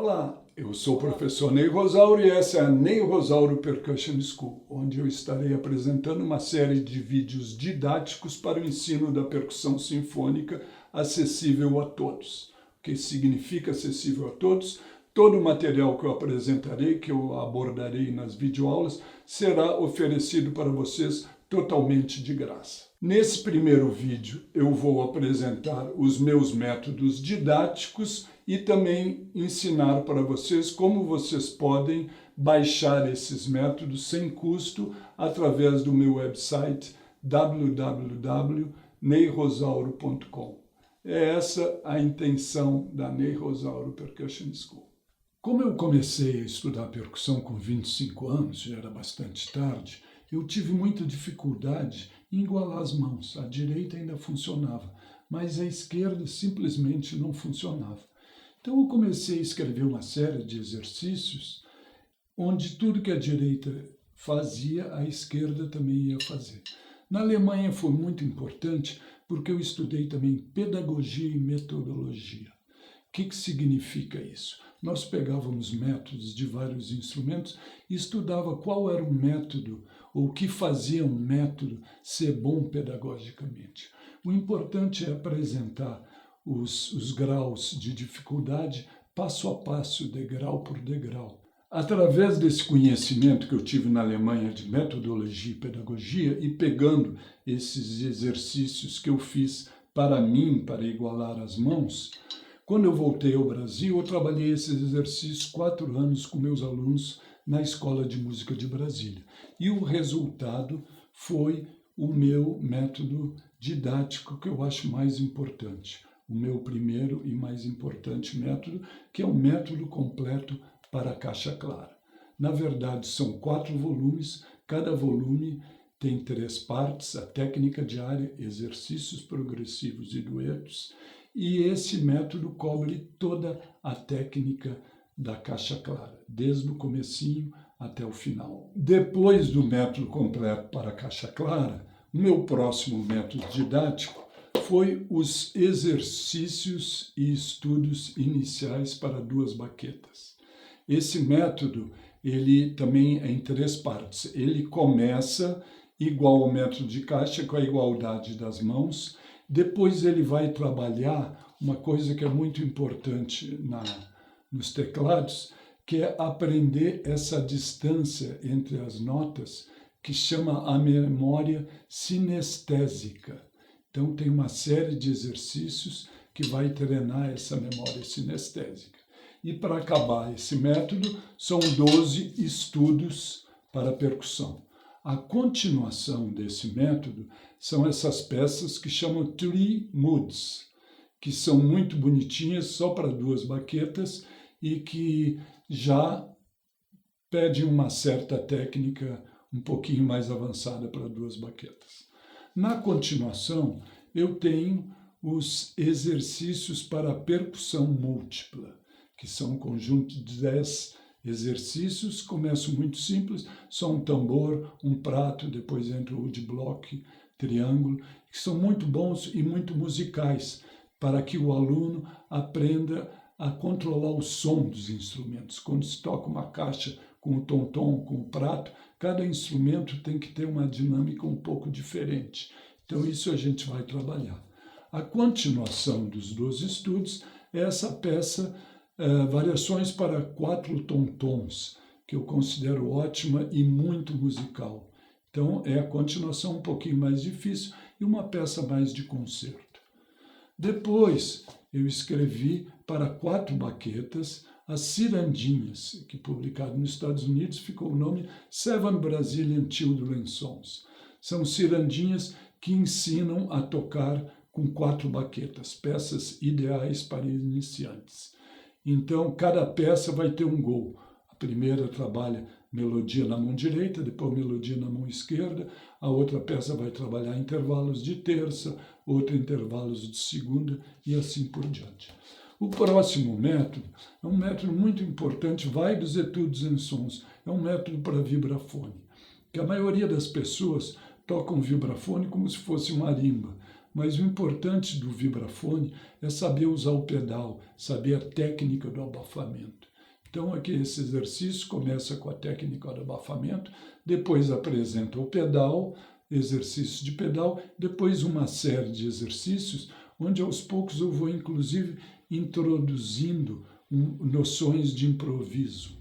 Olá, eu sou o professor Ney Rosauro e essa é a Ney Rosauro Percussion School, onde eu estarei apresentando uma série de vídeos didáticos para o ensino da percussão sinfônica acessível a todos. O que significa acessível a todos? Todo o material que eu apresentarei, que eu abordarei nas videoaulas, será oferecido para vocês totalmente de graça. Nesse primeiro vídeo eu vou apresentar os meus métodos didáticos e também ensinar para vocês como vocês podem baixar esses métodos sem custo através do meu website www.neyrosauro.com. É essa a intenção da Ney Rosauro Percussion School. Como eu comecei a estudar percussão com 25 anos, já era bastante tarde, eu tive muita dificuldade em igualar as mãos. A direita ainda funcionava, mas a esquerda simplesmente não funcionava. Então eu comecei a escrever uma série de exercícios onde tudo que a direita fazia, a esquerda também ia fazer. Na Alemanha foi muito importante porque eu estudei também pedagogia e metodologia. O que significa isso? Nós pegávamos métodos de vários instrumentos e estudava qual era o método ou o que fazia um método ser bom pedagogicamente. O importante é apresentar os graus de dificuldade passo a passo, degrau por degrau. Através desse conhecimento que eu tive na Alemanha de metodologia e pedagogia e pegando esses exercícios que eu fiz para mim, para igualar as mãos, quando eu voltei ao Brasil, eu trabalhei esses exercícios 4 anos com meus alunos na Escola de Música de Brasília. E o resultado foi o meu método didático que eu acho mais importante. O meu primeiro e mais importante método, que é o método completo para a caixa clara. Na verdade, são 4 volumes, cada volume tem 3 partes, a técnica diária, exercícios progressivos e duetos, e esse método cobre toda a técnica da caixa clara, desde o comecinho até o final. Depois do método completo para a caixa clara, o meu próximo método didático foi os exercícios e estudos iniciais para 2 baquetas. Esse método, ele também é em 3 partes. Ele começa igual ao método de caixa, com a igualdade das mãos. Depois ele vai trabalhar uma coisa que é muito importante nos teclados, que é aprender essa distância entre as notas, que chama a memória sinestésica. Então tem uma série de exercícios que vai treinar essa memória sinestésica. E para acabar esse método, são 12 estudos para percussão. A continuação desse método são essas peças que chamam Three Moods, que são muito bonitinhas, só para 2 baquetas e que já pedem uma certa técnica um pouquinho mais avançada para 2 baquetas. Na continuação, eu tenho os exercícios para percussão múltipla, que são um conjunto de 10 exercícios. Começo muito simples, só um tambor, um prato, depois entra o woodblock, triângulo, que são muito bons e muito musicais, para que o aluno aprenda a controlar o som dos instrumentos. Quando se toca uma caixa com o tom-tom, com o prato, cada instrumento tem que ter uma dinâmica um pouco diferente. Então isso a gente vai trabalhar. A continuação dos 12 estudos é essa peça Variações para 4 tom-tons, que eu considero ótima e muito musical. Então é a continuação um pouquinho mais difícil e uma peça mais de concerto. Depois eu escrevi para 4 baquetas as Cirandinhas, que publicado nos Estados Unidos ficou o nome Seven Brazilian Children's Songs. São cirandinhas que ensinam a tocar com 4 baquetas, peças ideais para iniciantes. Então, cada peça vai ter um gol. A primeira trabalha melodia na mão direita, depois melodia na mão esquerda. A outra peça vai trabalhar intervalos de terça, outra intervalos de segunda e assim por diante. O próximo método é um método muito importante, vai dos etudes em sons. É um método para vibrafone, que a maioria das pessoas tocam vibrafone como se fosse uma marimba. Mas o importante do vibrafone é saber usar o pedal, saber a técnica do abafamento. Então, aqui esse exercício começa com a técnica do abafamento, depois apresenta o pedal, exercício de pedal, depois uma série de exercícios, onde aos poucos eu vou, inclusive, introduzindo noções de improviso.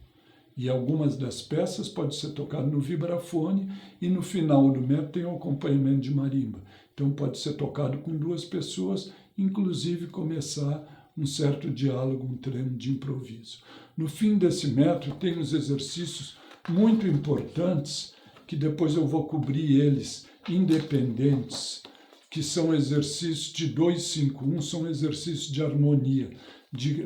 E algumas das peças podem ser tocadas no vibrafone e no final do método tem o acompanhamento de marimba. Então pode ser tocado com 2 pessoas, inclusive começar um certo diálogo, um treino de improviso. No fim desse método tem uns exercícios muito importantes, que depois eu vou cobrir eles independentes, que são exercícios de 2-5-1, são exercícios de harmonia,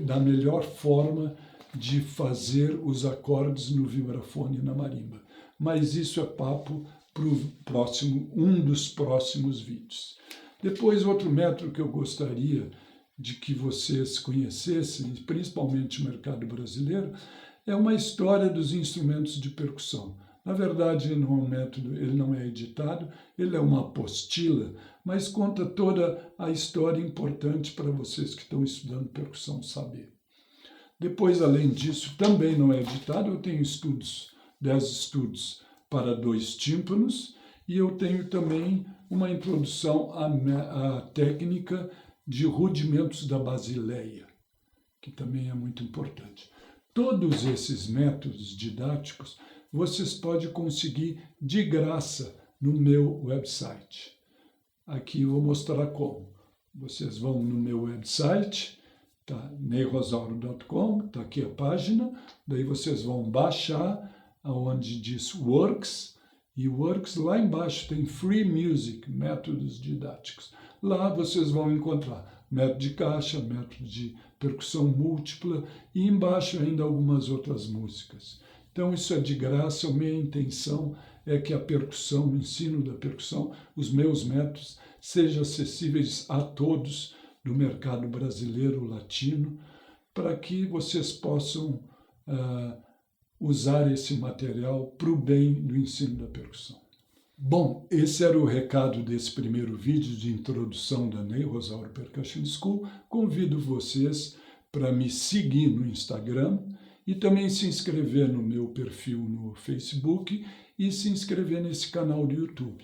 da melhor forma de fazer os acordes no vibrafone e na marimba. Mas isso é papo para um dos próximos vídeos. Depois, outro método que eu gostaria de que vocês conhecessem, principalmente o mercado brasileiro, é uma história dos instrumentos de percussão. Na verdade, não é um método, ele não é editado, ele é uma apostila, mas conta toda a história importante para vocês que estão estudando percussão saber. Depois, além disso, também não é editado, eu tenho 10 estudos para 2 tímpanos, e eu tenho também uma introdução à técnica de rudimentos da basileia, que também é muito importante. Todos esses métodos didáticos vocês podem conseguir de graça no meu website. Aqui eu vou mostrar como. Vocês vão no meu website, tá? neyrosauro.com, está aqui a página, daí vocês vão baixar aonde diz Works, e Works lá embaixo tem Free Music, métodos didáticos. Lá vocês vão encontrar método de caixa, método de percussão múltipla e embaixo ainda algumas outras músicas. Então isso é de graça, a minha intenção é que a percussão, o ensino da percussão, os meus métodos sejam acessíveis a todos do mercado brasileiro, latino, para que vocês possam usar esse material para o bem do ensino da percussão. Bom, esse era o recado desse primeiro vídeo de introdução da Ney Rosauro Percussion School. Convido vocês para me seguir no Instagram e também se inscrever no meu perfil no Facebook e se inscrever nesse canal do YouTube.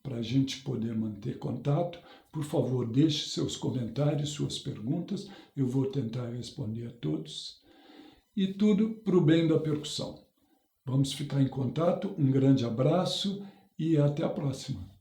Para a gente poder manter contato, por favor, deixe seus comentários, suas perguntas, eu vou tentar responder a todos. E tudo para o bem da percussão. Vamos ficar em contato, um grande abraço e até a próxima.